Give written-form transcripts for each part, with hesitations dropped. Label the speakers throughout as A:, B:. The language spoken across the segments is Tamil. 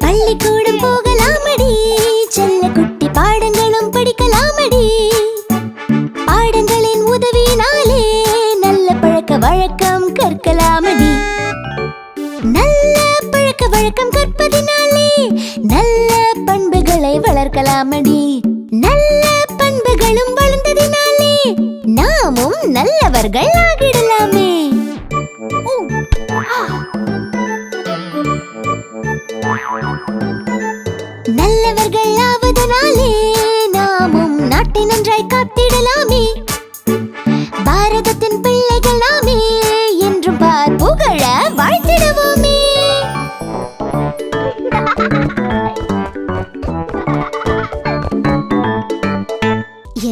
A: பள்ளிக்கூடம் போகலாமடி, செல்ல குட்டி பாடங்களும் படிக்கலாமடி. பாடங்களின் உதவினாலே நல்ல பழக்க வழக்கம் கற்கலாமடி. நல்ல பழக்க வழக்கம் கற்பதினாலே நல்ல பண்புகளை வளர்க்கலாமடி. நல்ல பண்புகளும் வளர்ந்ததினாலே நாமும் நல்லவர்கள் ஆகிடலாமே. நல்லவர்கள் ஆவதனாலே நாமும் நாட்டை நன்றாய் காத்திடலாமே. பாரதத்தின் பிள்ளைகள் நாமே என்றும் பார் புகழ வாழ்த்திடுவோமே.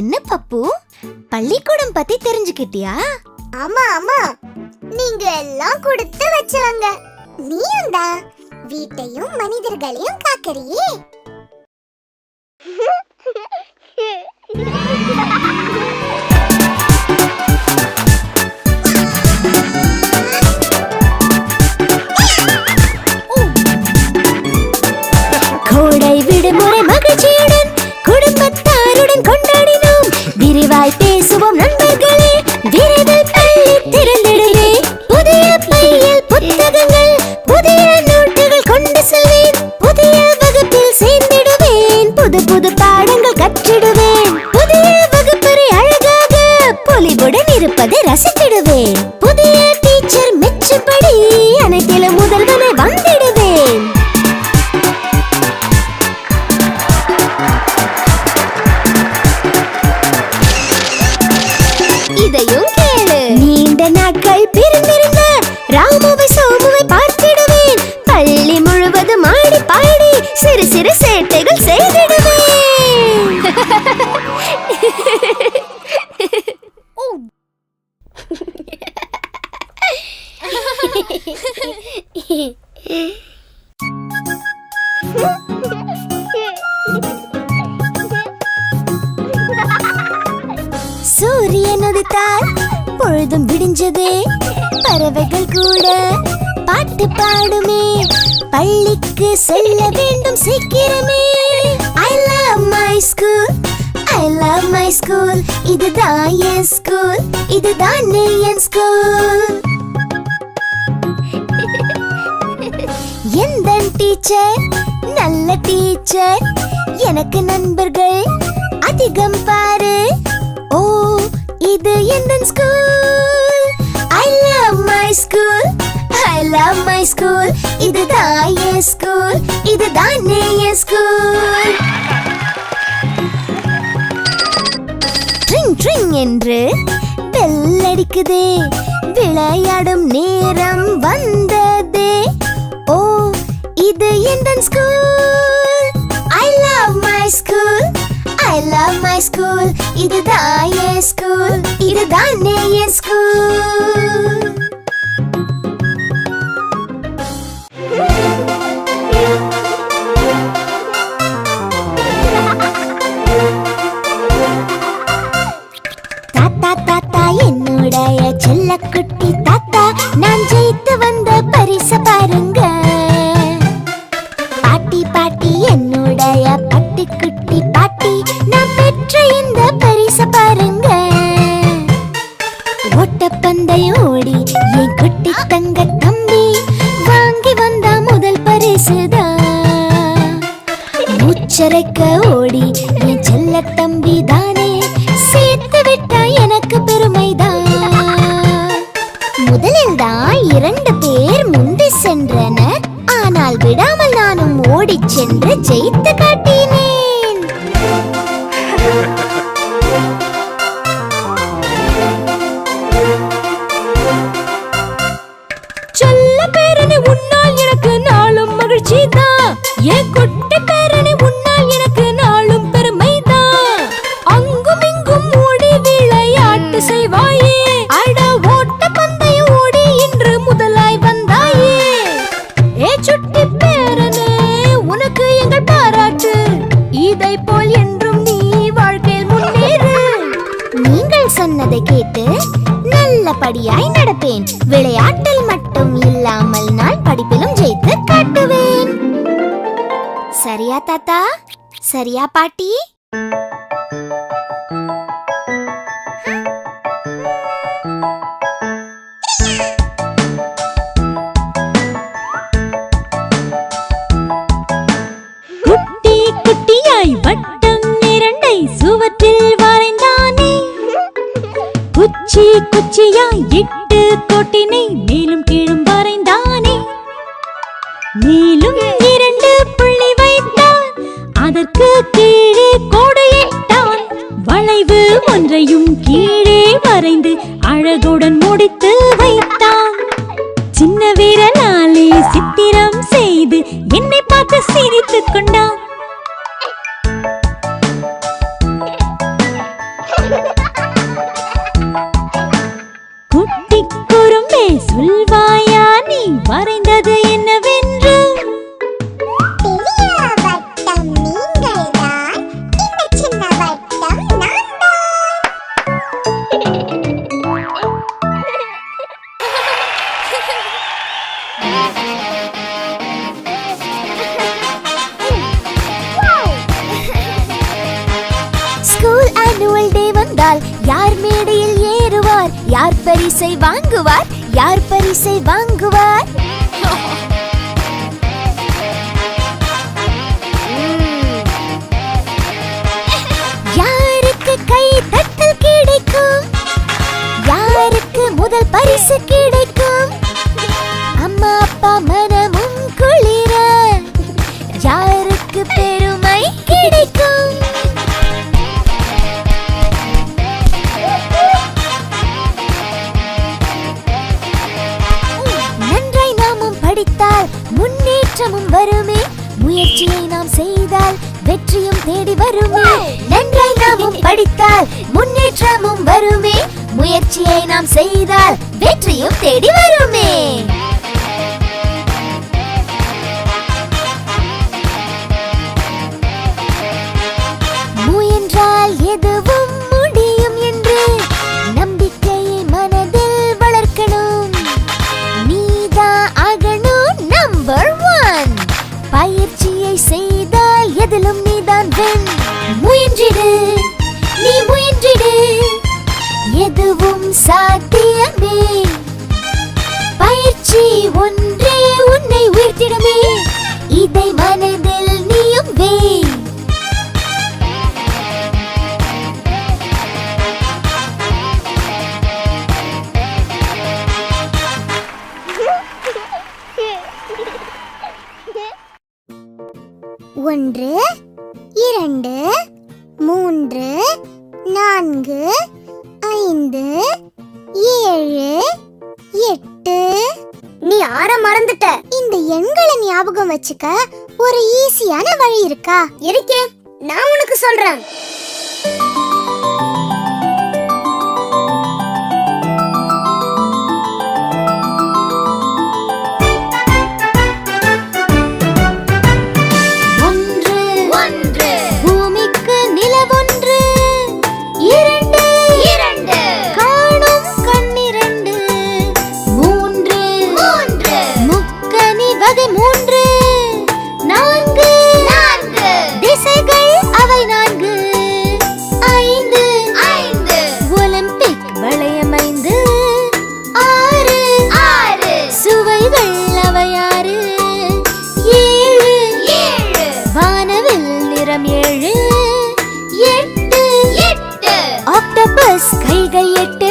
A: என்ன பப்பு, பள்ளிக்கூடம் பத்தி தெரிஞ்சுக்கிட்டியா?
B: ஆமா ஆமா, நீங்க எல்லாம் கொடுத்து வச்சவங்க. நீயும் தான் வீட்டையும் மனிதர்களையும் காக்கறியே.
A: கோடை விடுமுறை மகிழ்ச்சியுடன் குடும்பத்தாருடன் கொண்டாடினோம். விரிவாய் பேசுவோம் நண்பர்களே, விரைவில் பள்ளி திறந்திடுவே. புதிய பையில் புத்தகங்கள், புதிய நோட்டுகள் கொண்டு செல்வேன். புதிய வகுப்பில் சேர்ந்திடுவேன், புது புது பாடங்கள் கற்றிடுவேன். புதிய வகுப்பறை அழகாக பொலிவுடன் இருப்பதை ரசித்திடுவேன். புதிய டீச்சர் மெச்சும்படி அனைத்திலும் முதல்வனை வந்திடுவேன். இதையும் கேளு. நீண்ட நாட்கள் பிரிந்திருந்த ராமுவை சோமுவை பார்த்திடுவேன். பள்ளி முழுவதும் ஆடி பாடி சிறு சிறு சேட்டைகள் செய்திடுவேன். சூரியன் உதித்தால் பொழுதும் விடிஞ்சதே. பறவைகள் கூட பாட்டு பாடுமே. பள்ளிக்கு செல்ல வேண்டும் சீக்கிரமே. I love my school, I love my school. இதுதான் என் ஸ்கூல், இதுதான் என் ஸ்கூல். எந்த டீச்சர் நல்ல டீச்சர், எனக்கு நண்பர்கள் அதிகம் பாரு. ஓ, இது எந்த school. I love my school, I love my school. இதுதான் என் ஸ்கூல், இதுதான் என் ஸ்கூல். ட்ரிங் ட்ரிங் என்று பெல் அடிக்குதே. விளையாடும் நேரம் வந்ததே. ஓ, இது எந்த school. I love my school, I love my school. இதுதான் என் ஸ்கூல், இதுதான் என் ஸ்கூல். தாத்தா தாத்தா என்னுடைய செல்லக்குட்டி தாத்தா, நான் ஜெயித்து வந்த பரிசு பாருங்க. பாட்டி பாட்டி என்னுடைய பட்டுக்குட்டி பாட்டி, நான் பெற்ற இந்த பரிசு பாருங்க. ஓட்டப்பந்தயம் ஓடி என் குட்டி தங்க தம்பி வாங்கி வந்த முதல் பரிசுதான். மூச்சரைக்க ஓடி என் செல்ல தம்பி தானே சேர்த்து விட்டா எனக்கு பெருமைதான். முதலில் தான் 2 பேர் முந்தி சென்றனர். ஆனால் விடாமல் நானும் ஓடிச் சென்று ஜெயித்து காட்டினேன். செல்ல பேரனை உன்னால் எனக்கு நாளும் மகிழ்ச்சி தான். என் குட்டி பேரனை உன்னால் எனக்கு நாளும் பெருமை தான். அங்கும் இங்கும் ஓடி விளையாட்டு செய்வாயே. அட ஓட்ட பந்தயம் ஓடி இன்று முதலாய் வந்தாயே. ஏ சுட்டி பேரனே, உனக்கு எங்கள் பாராட்டு.
B: படிப்படியாய் நடப்பேன். விளையாட்டில் மட்டும் இல்லாமல் நான் படிப்பிலும் ஜெயித்து காட்டுவேன். சரியா தாத்தா? சரியா பாட்டி?
A: குட்டி குட்டியாய் வட்டம் இரண்டை சுவற்றில் வரைந்தானே. குச்சி குச்சியாய் இட்டு கோட்டினை மேலும் கீழும் வரைந்தானே. மேலும் 2 புள்ளி வைத்தான், அதற்கு கீழே கோடு இட்டான். வளைவு ஒன்றையும் கீழே வரைந்து அழகுடன் முடித்து வைத்தான். சின்ன விரலாலே சித்திரம் செய்து என்னை பார்த்து சிரித்துக் கொண்டான். குட்டி குறும்பே சொல்வாயா நீ வரைந்தது என்னவென்று?
B: பெரிய வட்டம் நீங்கள்தான், இந்த சின்ன வட்டம் நான்தான். ஸ்கூல் ஆனுவல் டே வந்தால் யார் மேடையில் ஏறுவார்? யார் பரிசை வாங்குவார்? யார் பரிசை வாங்குவார்? யாருக்கு கை தட்டல் கிடைக்கும்? யாருக்கு முதல் பரிசு கிடைக்கும்? அம்மா அப்பா மனமும் குளிர யாருக்கு பெருமை கிடைக்கும்? நன்றாய் நாமும் படித்தால் முன்னேற்றமும் வருமே. முயற்சியை நாம் செய்தால் வெற்றியும் தேடி வருமே. நன்றாய் நாமும் படித்தால் முன்னேற்றமும் வருமே. முயற்சியை நாம் செய்தால் வெற்றியும் தேடி வருமே. முயன்றால் எதுவும் முடியும் என்று நம்பிக்கையை மனதில் வளர்க்கணும். நீதான் ஆகணும் நம்பர் 1. பயிற்சியை செய்தால் எதிலும் நீதான் வென். முயன்றிடு, நீ முயன்றிடு, எதுவும் சாத்தியமே. பயிற்சி ஒன்றே உன்னை உயர்த்திடுமே. இதை மனதில் நீயும் வே. ஒன்று, 2, 3, 4, 5, 7, 8. நீ ஆற மறந்துட்ட. இந்த எண்களை ஞாபகம் வச்சுக்க ஒரு ஈஸியான வழி இருக்கா? இருக்கே, நான் உனக்கு சொல்றேன். கைகள் 8,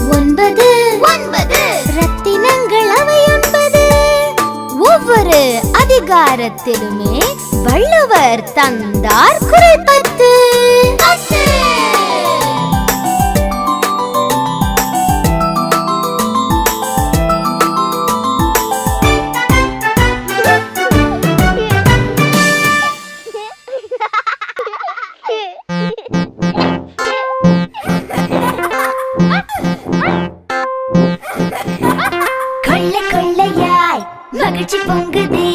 B: 9, 9 ரத்தினங்கள் அவை 9. ஒவ்வொரு அதிகாரத்திலுமே வள்ளுவர் தந்தார் குறள் 10. மகிழ்ச்சி பொங்குதே,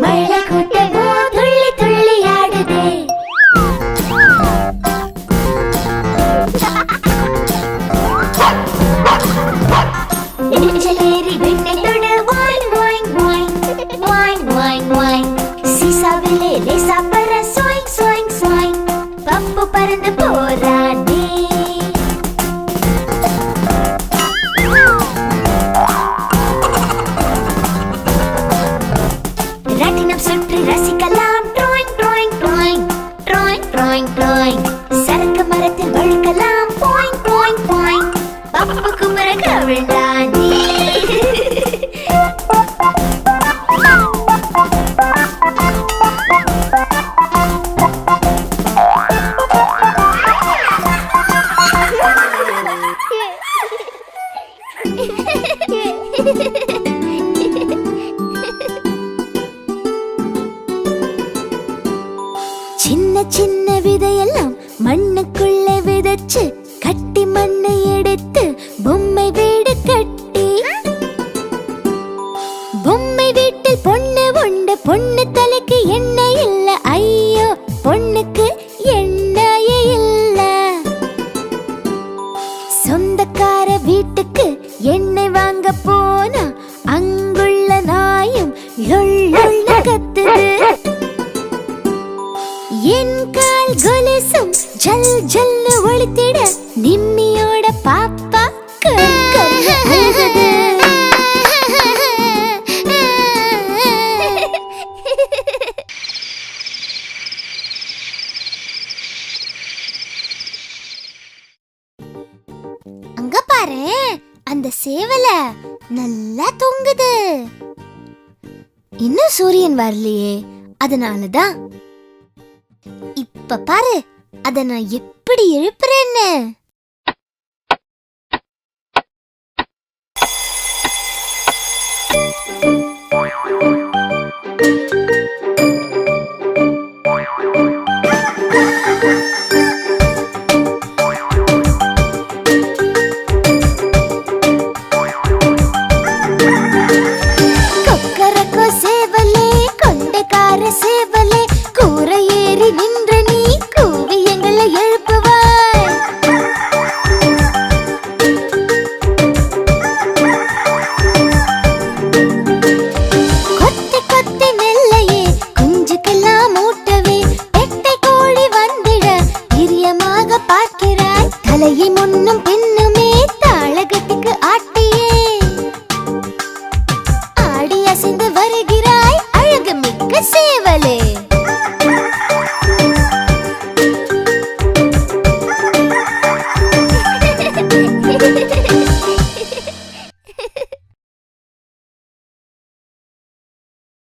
B: மழை கூட்டமோ துள்ளி துள்ளி ஆடுதே. சின்ன விதையெல்லாம் மண்ணுக்குள்ளே விதைச்சு கட்டி மண்ணை எடுத்து பொம்மை வீடு கட்டி பொம்மை வீட்டில் பொண்ணு உண்டு பொண்ணு தலைக்கு எண்ணெய் இல்ல ஐயோ பொண்ணுக்கு எண்ணெயே இல்ல சொந்தக்கார வீட்டுக்கு எண்ணெய் வாங்க போனா அங்குள்ள நாயும் லொள்ளொள்ள கத்துது என் கால் கொலுசும் ஜல் ஜல்னு ஒளித்திட நிம்மியோட பாப்பா அழுகுது அங்க பாரு அந்த சேவல நல்லா தூங்குது இன்னும் சூரியன் வரலையே அதனாலதான் இப்ப பாரு அத நான் எப்படி எழுப்புறேன்னு